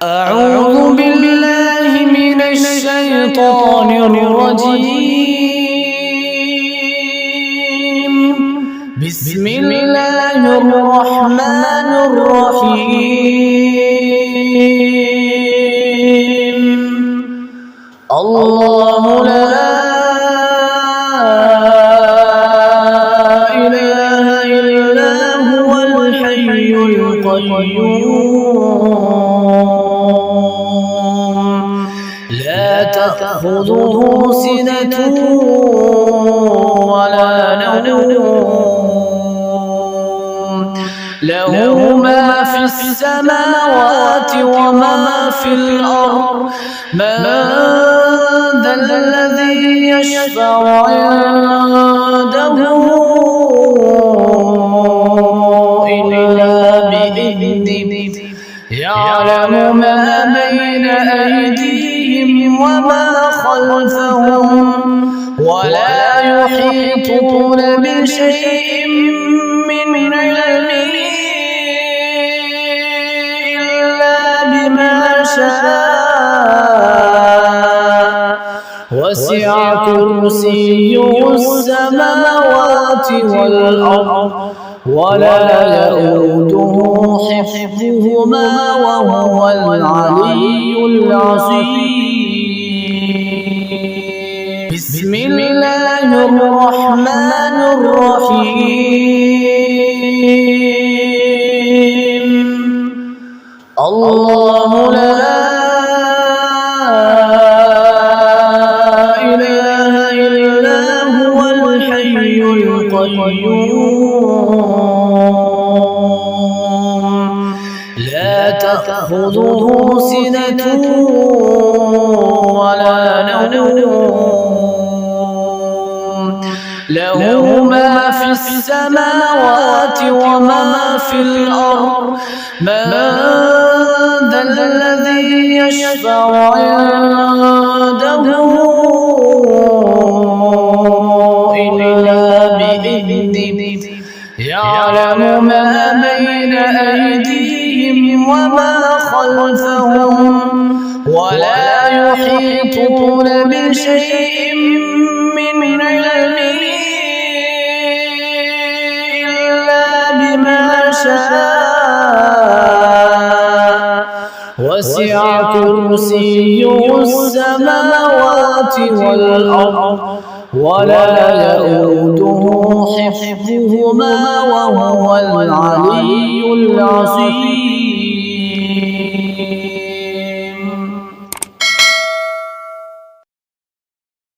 أعوذ بالله من الشيطان الرجيم. بسم الله الرحمن الرحيم. الله لا إله إلا هو الحي القيوم، لا تأخذه سنة ولا نوم، له ما في السماوات وما في الأرض. من ذا الذي يشفع عنده إلا بإذنه، يعلم ما بين أيديهم وما خلفهم، ولا يحيطون بشيء من علمه إلا بما شاء، وسع كرسيه السماوات والأرض، ولا يؤوده حفظهما وهو العلي العظيم. بسم الله الرحمن الرحيم. الله لا إله إلا هو الحي القيوم، لا تأخذه سنة ولا نوم، له ما في السماوات وما في الأرض. من ذا الذي يشفع عنده إلا بإذنه، يعلم ما بين أيديهم وما خلفهم، ولا يحيطون بشيء من علمه إلا بما شاء، وسع كرسيه السماوات والأرض، ولا يؤوده حفظهما وهو العلي العظيم.